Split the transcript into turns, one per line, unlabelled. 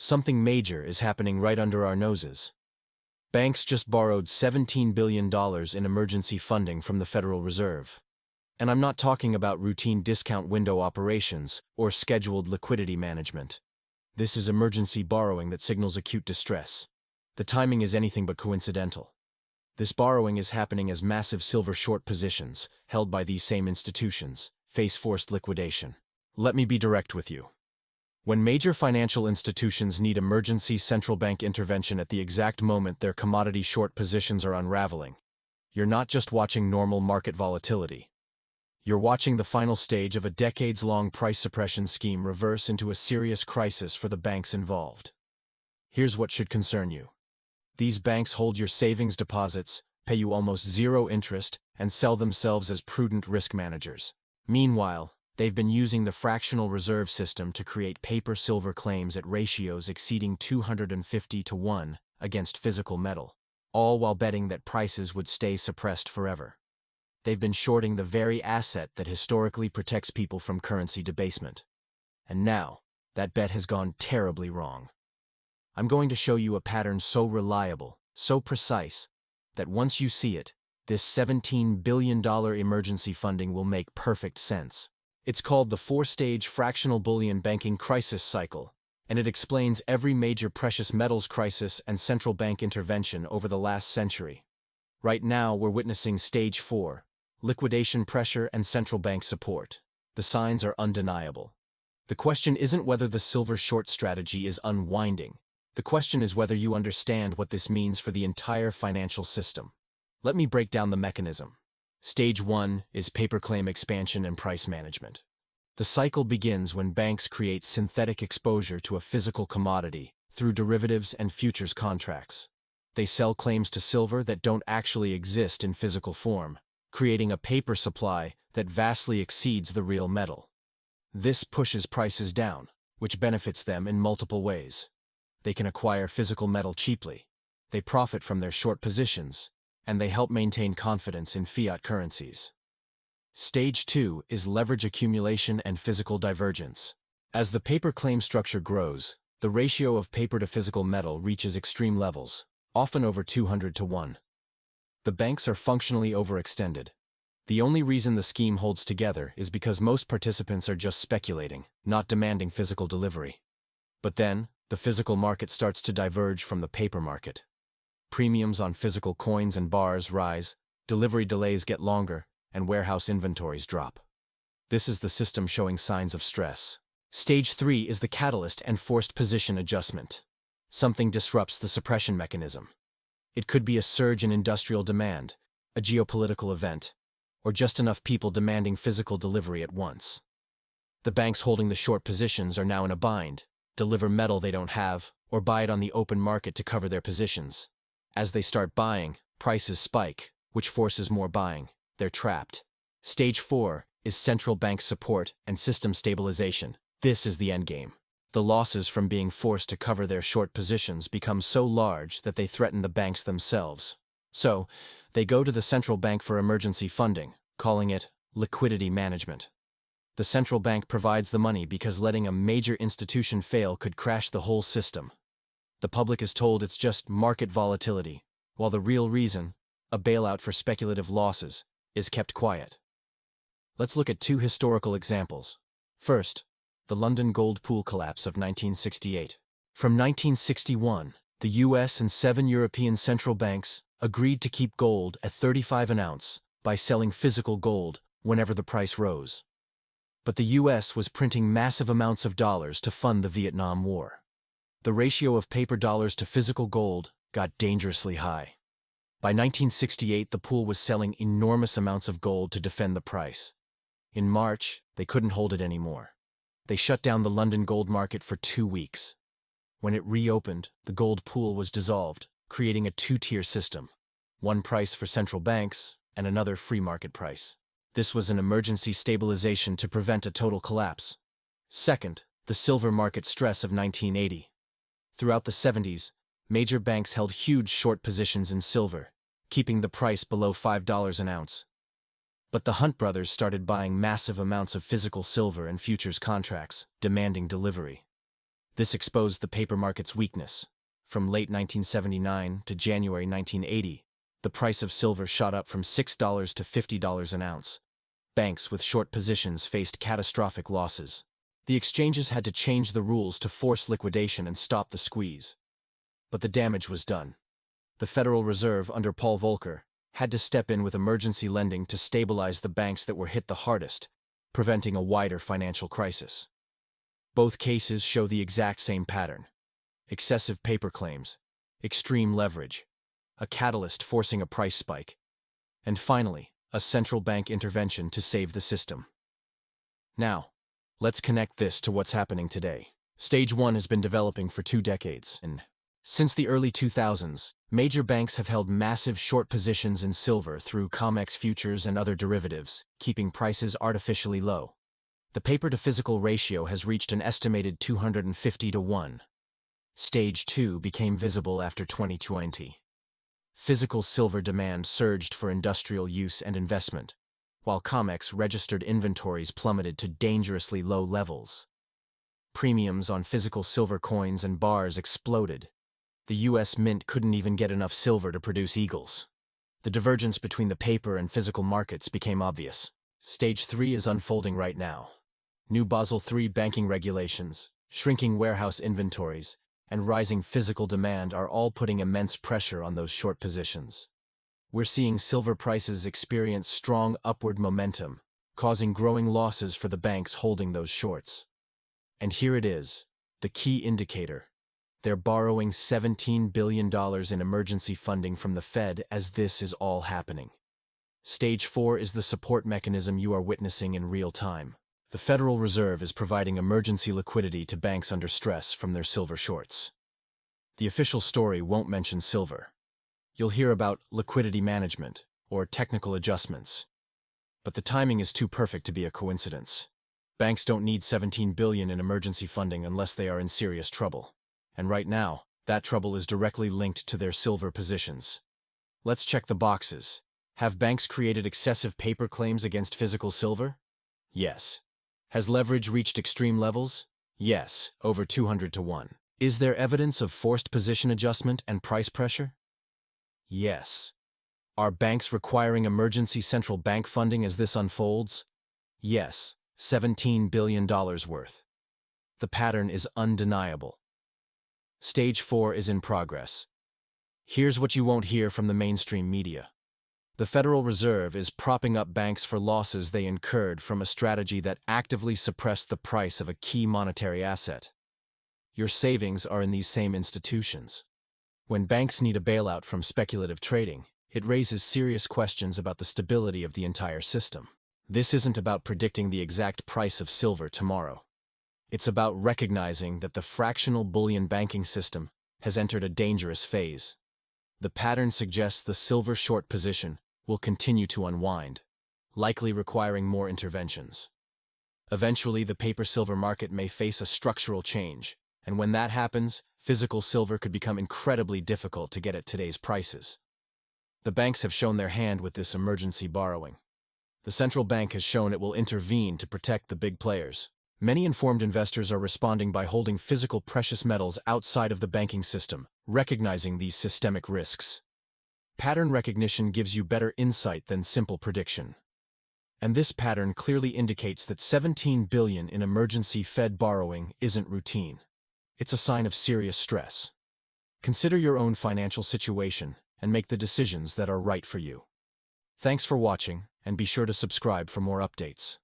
something major is happening right under our noses. Banks just borrowed $17 billion in emergency funding from the Federal Reserve. And I'm not talking about routine discount window operations or scheduled liquidity management. This is emergency borrowing that signals acute distress. The timing is anything but coincidental. This borrowing is happening as massive silver short positions, held by these same institutions, face forced liquidation. Let me be direct with you. When major financial institutions need emergency central bank intervention at the exact moment their commodity short positions are unraveling, you're not just watching normal market volatility. You're watching the final stage of a decades-long price suppression scheme reverse into a serious crisis for the banks involved. Here's what should concern you. These banks hold your savings deposits, pay you almost zero interest, and sell themselves as prudent risk managers. Meanwhile, they've been using the fractional reserve system to create paper silver claims at ratios exceeding 250 to 1 against physical metal, all while betting that prices would stay suppressed forever. They've been shorting the very asset that historically protects people from currency debasement. And now, that bet has gone terribly wrong. I'm going to show you a pattern so reliable, so precise, that once you see it, this $17 billion emergency funding will make perfect sense. It's called the four-stage fractional bullion banking crisis cycle, and it explains every major precious metals crisis and central bank intervention over the last century. Right now, we're witnessing stage 4, liquidation pressure and central bank support. The signs are undeniable. The question isn't whether the silver short strategy is unwinding. The question is whether you understand what this means for the entire financial system. Let me break down the mechanism. Stage 1 is paper claim expansion and price management. The cycle begins when banks create synthetic exposure to a physical commodity through derivatives and futures contracts. They sell claims to silver that don't actually exist in physical form, creating a paper supply that vastly exceeds the real metal. This pushes prices down, which benefits them in multiple ways. They can acquire physical metal cheaply, they profit from their short positions, and they help maintain confidence in fiat currencies. Stage 2 is leverage accumulation and physical divergence. As the paper claim structure grows, the ratio of paper to physical metal reaches extreme levels, often over 200 to 1. The banks are functionally overextended. The only reason the scheme holds together is because most participants are just speculating, not demanding physical delivery. But then, the physical market starts to diverge from the paper market. Premiums on physical coins and bars rise, delivery delays get longer, and warehouse inventories drop. This is the system showing signs of stress. Stage 3 is the catalyst and forced position adjustment. Something disrupts the suppression mechanism. It could be a surge in industrial demand, a geopolitical event, or just enough people demanding physical delivery at once. The banks holding the short positions are now in a bind, deliver metal they don't have, or buy it on the open market to cover their positions. As they start buying, prices spike, which forces more buying. They're trapped. Stage 4 is central bank support and system stabilization. This is the endgame. The losses from being forced to cover their short positions become so large that they threaten the banks themselves. So, they go to the central bank for emergency funding, calling it liquidity management. The central bank provides the money because letting a major institution fail could crash the whole system. The public is told it's just market volatility, while the real reason, a bailout for speculative losses, is kept quiet. Let's look at two historical examples. First, the London gold pool collapse of 1968. From 1961, the US and 7 European central banks agreed to keep gold at $35 an ounce by selling physical gold whenever the price rose. But the US was printing massive amounts of dollars to fund the Vietnam War. The ratio of paper dollars to physical gold got dangerously high. By 1968, the pool was selling enormous amounts of gold to defend the price. In March, they couldn't hold it anymore. They shut down the London gold market for 2 weeks. When it reopened, the gold pool was dissolved, creating a two-tier system. One price for central banks and another free market price. This was an emergency stabilization to prevent a total collapse. Second, the silver market stress of 1980. Throughout the 70s, major banks held huge short positions in silver, keeping the price below $5 an ounce. But the Hunt brothers started buying massive amounts of physical silver and futures contracts, demanding delivery. This exposed the paper market's weakness. From late 1979 to January 1980, the price of silver shot up from $6 to $50 an ounce. Banks with short positions faced catastrophic losses. The exchanges had to change the rules to force liquidation and stop the squeeze. But the damage was done. The Federal Reserve, under Paul Volcker, had to step in with emergency lending to stabilize the banks that were hit the hardest, preventing a wider financial crisis. Both cases show the exact same pattern: excessive paper claims, extreme leverage, a catalyst forcing a price spike, and finally, a central bank intervention to save the system. Now, let's connect this to what's happening today. Stage 1 has been developing for 2 decades, and since the early 2000s, major banks have held massive short positions in silver through COMEX futures and other derivatives, keeping prices artificially low. The paper-to-physical ratio has reached an estimated 250 to 1. Stage 2 became visible after 2020. Physical silver demand surged for industrial use and investment, while COMEX registered inventories plummeted to dangerously low levels. Premiums on physical silver coins and bars exploded. The U.S. Mint couldn't even get enough silver to produce eagles. The divergence between the paper and physical markets became obvious. Stage 3 is unfolding right now. New Basel III banking regulations, shrinking warehouse inventories, and rising physical demand are all putting immense pressure on those short positions. We're seeing silver prices experience strong upward momentum, causing growing losses for the banks holding those shorts. And here it is, the key indicator. They're borrowing $17 billion in emergency funding from the Fed as this is all happening. Stage 4 is the support mechanism you are witnessing in real time. The Federal Reserve is providing emergency liquidity to banks under stress from their silver shorts. The official story won't mention silver. You'll hear about liquidity management or technical adjustments. But the timing is too perfect to be a coincidence. Banks don't need $17 billion in emergency funding unless they are in serious trouble. And right now, that trouble is directly linked to their silver positions. Let's check the boxes. Have banks created excessive paper claims against physical silver? Yes. Has leverage reached extreme levels? Yes, over 200 to 1. Is there evidence of forced position adjustment and price pressure? Yes. Are banks requiring emergency central bank funding as this unfolds? Yes, $17 billion worth. The pattern is undeniable. Stage 4 is in progress. Here's what you won't hear from the mainstream media. The Federal Reserve is propping up banks for losses they incurred from a strategy that actively suppressed the price of a key monetary asset. Your savings are in these same institutions. When banks need a bailout from speculative trading, it raises serious questions about the stability of the entire system. This isn't about predicting the exact price of silver tomorrow. It's about recognizing that the fractional bullion banking system has entered a dangerous phase. The pattern suggests the silver short position will continue to unwind, likely requiring more interventions. Eventually, the paper-silver market may face a structural change, and when that happens, physical silver could become incredibly difficult to get at today's prices. The banks have shown their hand with this emergency borrowing. The central bank has shown it will intervene to protect the big players. Many informed investors are responding by holding physical precious metals outside of the banking system, recognizing these systemic risks. Pattern recognition gives you better insight than simple prediction. And this pattern clearly indicates that $17 billion in emergency Fed borrowing isn't routine. It's a sign of serious stress. Consider your own financial situation and make the decisions that are right for you. Thanks for watching, and be sure to subscribe for more updates.